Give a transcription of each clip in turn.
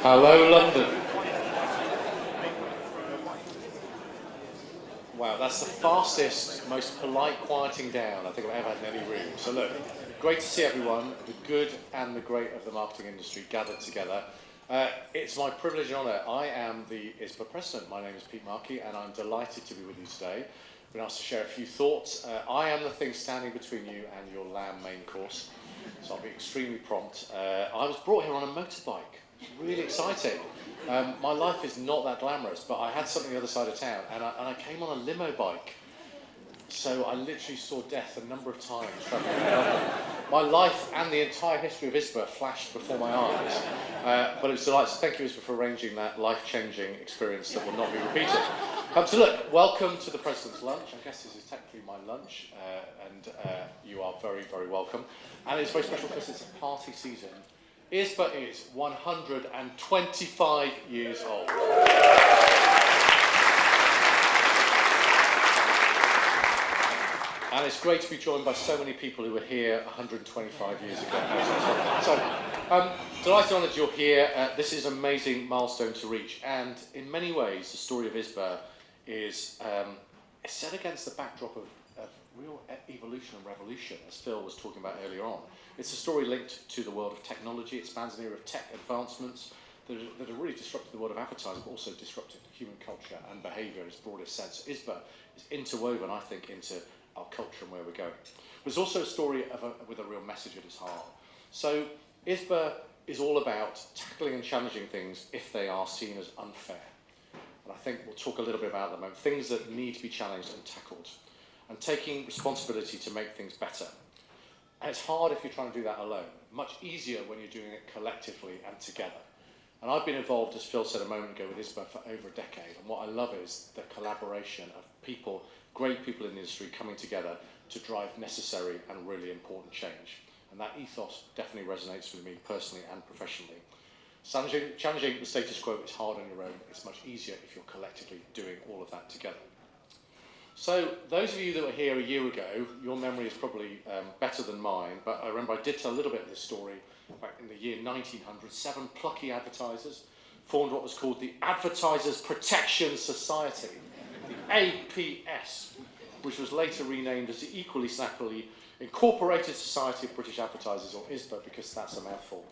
Hello, London. Wow, that's the fastest, most polite quieting down I think I've ever had in any room. So look, great to see everyone, the good and the great of the marketing industry gathered together. It's my privilege and honour. I am the ISBA president. My name is Pete Markey, and I'm delighted to be with you today. I've been asked to share a few thoughts. I am the thing standing between you and your lamb main course, so I'll be extremely prompt. I was brought here on a motorbike. It's really exciting. My life is not that glamorous, but I had something the other side of town, and I came on a limo bike. So I literally saw death a number of times travelling around London. My life and the entire history of ISBA flashed before my eyes. But it's delightful. Thank you, ISBA, for arranging that life-changing experience that will not be repeated. So look, welcome to the President's Lunch. I guess this is technically my lunch, and you are very, very welcome. And it's very special because it's a party season. ISBA is 125 years old. And it's great to be joined by so many people who were here 125 years ago. So, delighted and honoured you're here. This is an amazing milestone to reach. And in many ways, the story of ISBA is set against the backdrop of real evolution and revolution, as Phil was talking about earlier on. It's a story linked to the world of technology. It spans an era of tech advancements that have really disrupted the world of advertising, but also disrupted human culture and behaviour in its broadest sense. ISBA is interwoven, I think, into our culture and where we're going. But it's also a story with a real message at its heart. So ISBA is all about tackling and challenging things if they are seen as unfair. And I think we'll talk a little bit about them, things that need to be challenged and tackled, and taking responsibility to make things better. And it's hard if you're trying to do that alone. Much easier when you're doing it collectively and together. And I've been involved, as Phil said a moment ago, with ISBA for over a decade. And what I love is the collaboration of people, great people in the industry coming together to drive necessary and really important change. And that ethos definitely resonates with me personally and professionally. Challenging the status quo is hard on your own. It's much easier if you're collectively doing all of that together. So those of you that were here a year ago, your memory is probably better than mine, but I remember I did tell a little bit of this story. Back in the year 1900, 7 plucky advertisers formed what was called the Advertisers Protection Society, the APS, which was later renamed as the equally snappily Incorporated Society of British Advertisers, or ISBA, because that's a mouthful.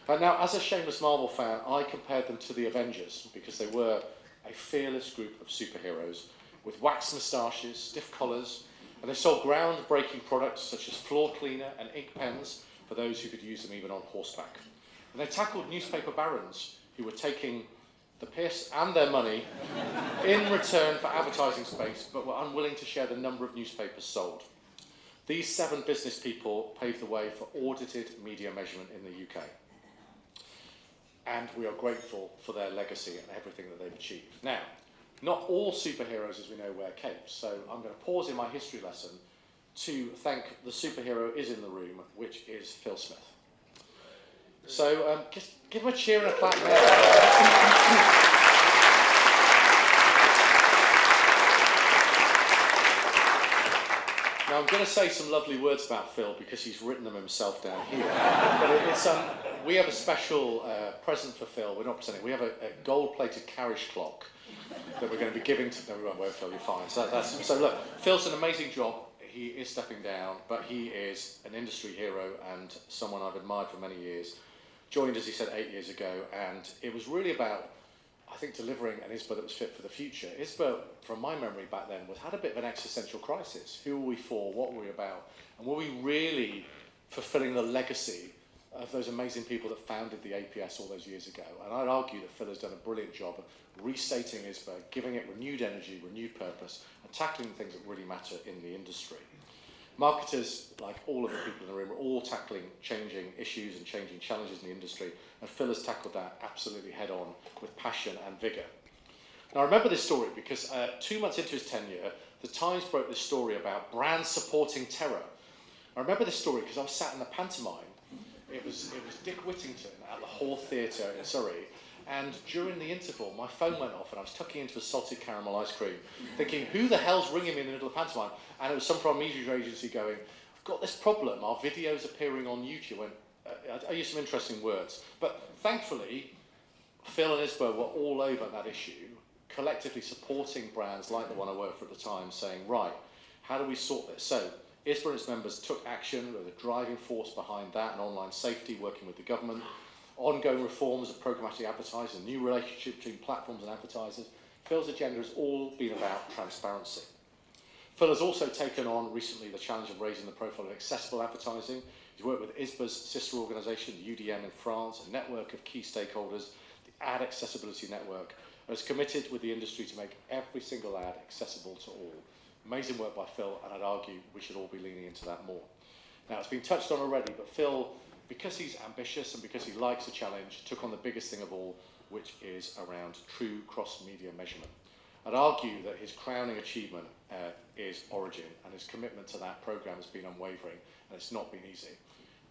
Now, as a shameless Marvel fan, I compared them to the Avengers, because they were a fearless group of superheroes with waxed moustaches, stiff collars, and they sold groundbreaking products such as floor cleaner and ink pens for those who could use them even on horseback. And they tackled newspaper barons who were taking the piss and their money in return for advertising space, but were unwilling to share the number of newspapers sold. These 7 business people paved the way for audited media measurement in the UK. And we are grateful for their legacy and everything that they've achieved. Now, not all superheroes, as we know, wear capes, so I'm going to pause in my history lesson to thank the superhero is in the room, which is Phil Smith. So just give him a cheer and a clap there. Now I'm going to say some lovely words about Phil because he's written them himself down here. But we have a special present for Phil. We're not presenting. We have a gold-plated carriage clock that we're going to be giving to... No, we won't, Phil, you're fine. So look, Phil's an amazing job. He is stepping down, but he is an industry hero and someone I've admired for many years. Joined, as he said, 8 years ago, and it was really about, I think, delivering an ISBA that was fit for the future. ISBA, from my memory back then, had a bit of an existential crisis. Who were we for? What were we about? And were we really fulfilling the legacy of those amazing people that founded the APS all those years ago? And I'd argue that Phil has done a brilliant job of restating ISBA, giving it renewed energy, renewed purpose, and tackling things that really matter in the industry. Marketers, like all of the people in the room, are all tackling changing issues and changing challenges in the industry, and Phil has tackled that absolutely head on with passion and vigour. Now I remember this story because 2 months into his tenure, the Times broke this story about brands supporting terror. I remember this story because I was sat in the pantomime. It was Dick Whittington at the Hall Theatre in Surrey, and during the interval, my phone went off and I was tucking into a salted caramel ice cream, thinking, who the hell's ringing me in the middle of the pantomime? And it was some from a media agency going, I've got this problem, our video's appearing on YouTube. I used some interesting words. But thankfully, Phil and ISBA were all over that issue, collectively supporting brands like the one I worked for at the time, saying, right, how do we sort this? So ISBA and its members took action, were the driving force behind that, and online safety, working with the government, ongoing reforms of programmatic advertising, new relationship between platforms and advertisers. Phil's agenda has all been about transparency. Phil has also taken on recently the challenge of raising the profile of accessible advertising. He's worked with ISBA's sister organisation, the UDM in France, a network of key stakeholders, the Ad Accessibility Network, and is committed with the industry to make every single ad accessible to all. Amazing work by Phil, and I'd argue we should all be leaning into that more. Now, it's been touched on already, but Phil, because he's ambitious and because he likes a challenge, took on the biggest thing of all, which is around true cross-media measurement. I'd argue that his crowning achievement is Origin, and his commitment to that programme has been unwavering, and it's not been easy.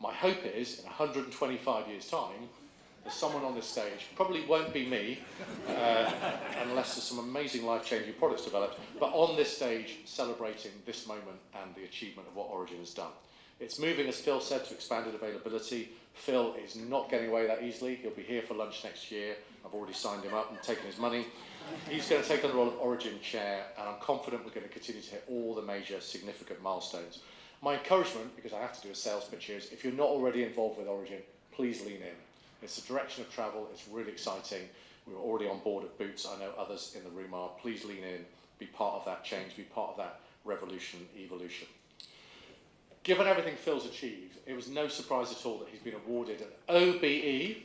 My hope is, in 125 years' time, there's someone on this stage, probably won't be me, unless there's some amazing life-changing products developed, but on this stage celebrating this moment and the achievement of what Origin has done. It's moving, as Phil said, to expanded availability. Phil is not getting away that easily. He'll be here for lunch next year. I've already signed him up and taken his money. He's going to take on the role of Origin chair, and I'm confident we're going to continue to hit all the major significant milestones. My encouragement, because I have to do a sales pitch here, is if you're not already involved with Origin, please lean in. It's the direction of travel. It's really exciting. We were already on board at Boots. I know others in the room are. Please lean in, be part of that change, be part of that revolution, evolution. Given everything Phil's achieved, it was no surprise at all that he's been awarded an OBE.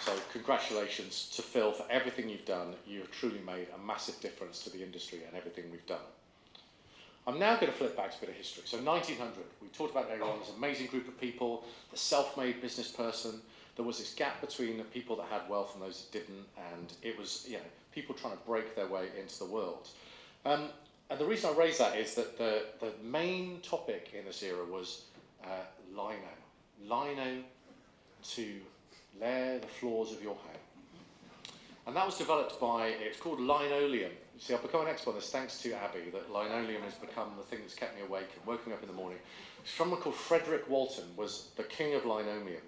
So congratulations to Phil for everything you've done. You have truly made a massive difference to the industry and everything we've done. I'm now going to flip back to a bit of history. So 1900, we talked about earlier on, this amazing group of people, the self-made business person. There was this gap between the people that had wealth and those that didn't, and it was, people trying to break their way into the world. And the reason I raise that is that the main topic in this era was lino. Lino to layer the floors of your home. And that was developed by, it's called linoleum. You see, I've become an expert on this thanks to Abby, that linoleum has become the thing that's kept me awake and woken me up in the morning. Someone called Frederick Walton was the king of linoleum.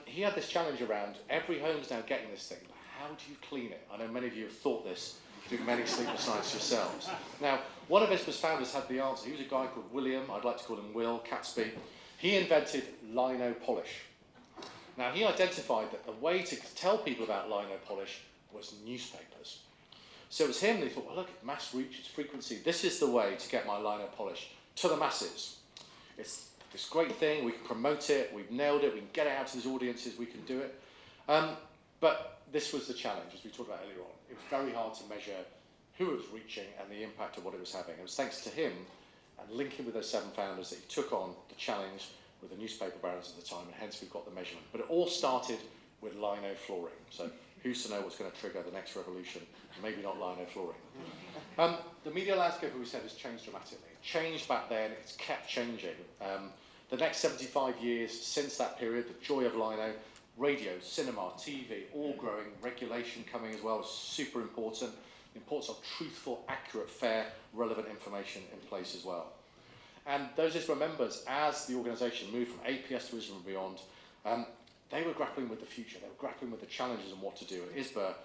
He had this challenge around, every home's now getting this thing, but how do you clean it? I know many of you have thought this, doing many sleepless nights yourselves. Now, one of ISBA's founders had the answer. He was a guy called William, I'd like to call him Will Catsby. He invented lino polish. Now, he identified that the way to tell people about lino polish was newspapers. So it was him, and he thought, well, look, mass reach, its frequency, this is the way to get my lino polish to the masses. It's this great thing, we can promote it, we've nailed it, we can get it out to these audiences, we can do it. But this was the challenge, as we talked about earlier on. It was very hard to measure who it was reaching and the impact of what it was having. It was thanks to him and linking with those 7 founders that he took on the challenge with the newspaper brands at the time, and hence we've got the measurement. But it all started with lino flooring. So who's to know what's going to trigger the next revolution? Maybe not lino flooring. The media landscape, as we said, has changed dramatically. It changed back then, it's kept changing. The next 75 years since that period, the joy of lino, radio, cinema, TV, all growing, regulation coming as well is super important. The importance of truthful, accurate, fair, relevant information in place as well. And those ISBA members, as the organisation moved from APS to ISBA and beyond, they were grappling with the future. They were grappling with the challenges and what to do. And ISBA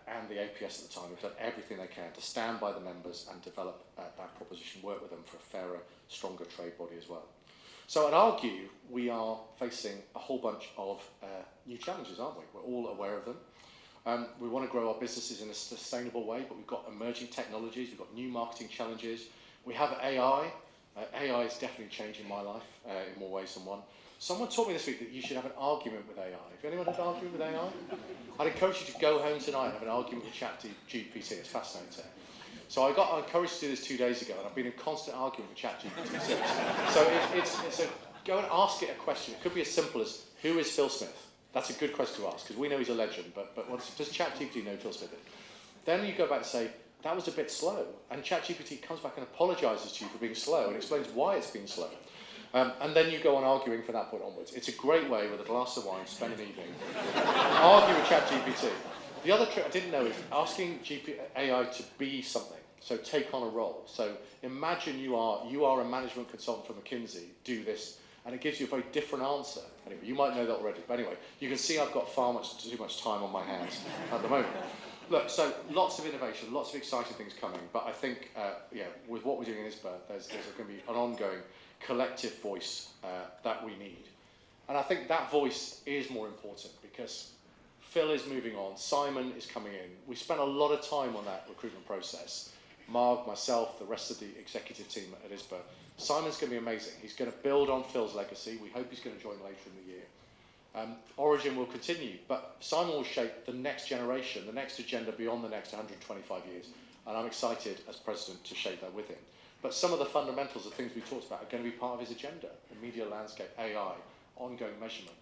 and the APS at the time have done everything they can to stand by the members and develop that proposition, work with them for a fairer, stronger trade body as well. So I'd argue we are facing a whole bunch of new challenges, aren't we? We're all aware of them. We want to grow our businesses in a sustainable way, but we've got emerging technologies, we've got new marketing challenges. We have AI. AI is definitely changing my life in more ways than one. Someone taught me this week that you should have an argument with AI. Have anyone had an argument with AI? I'd encourage you to go home tonight and have an argument with ChatGPT. It's fascinating. So I encouraged to do this 2 days ago, and I've been in constant argument with ChatGPT since. So go and ask it a question. It could be as simple as, who is Phil Smith? That's a good question to ask, because we know he's a legend, but does ChatGPT know Phil Smith? Then you go back and say, that was a bit slow. And ChatGPT comes back and apologises to you for being slow and explains why it's been slow. And then you go on arguing from that point onwards. It's a great way with a glass of wine, spend an evening, argue with ChatGPT. The other trick I didn't know is asking AI to be something. So take on a role. So imagine you are a management consultant for McKinsey, do this, and it gives you a very different answer. Anyway, you might know that already, but anyway, you can see I've got too much time on my hands at the moment. Look, so lots of innovation, lots of exciting things coming, but I think, with what we're doing in ISBA, there's going to be an ongoing collective voice that we need. And I think that voice is more important because Phil is moving on, Simon is coming in. We spent a lot of time on that recruitment process. Marg, myself, the rest of the executive team at ISBA. Simon's going to be amazing. He's going to build on Phil's legacy. We hope he's going to join later in the year. Origin will continue, but Simon will shape the next generation, the next agenda beyond the next 125 years. And I'm excited as president to shape that with him. But some of the fundamentals of things we talked about are going to be part of his agenda. The media landscape, AI, ongoing measurement,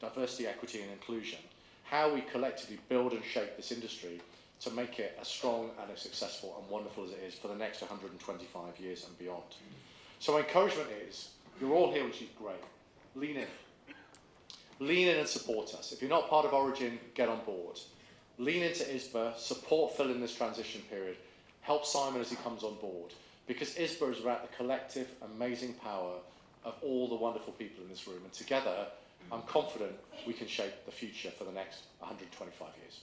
diversity, equity and inclusion. How we collectively build and shape this industry to make it as strong and as successful and wonderful as it is for the next 125 years and beyond. So my encouragement is, you're all here, which is great. Lean in. Lean in and support us. If you're not part of Origin, get on board. Lean into ISBA, support Phil in this transition period, help Simon as he comes on board, because ISBA is about the collective, amazing power of all the wonderful people in this room, and together, I'm confident we can shape the future for the next 125 years.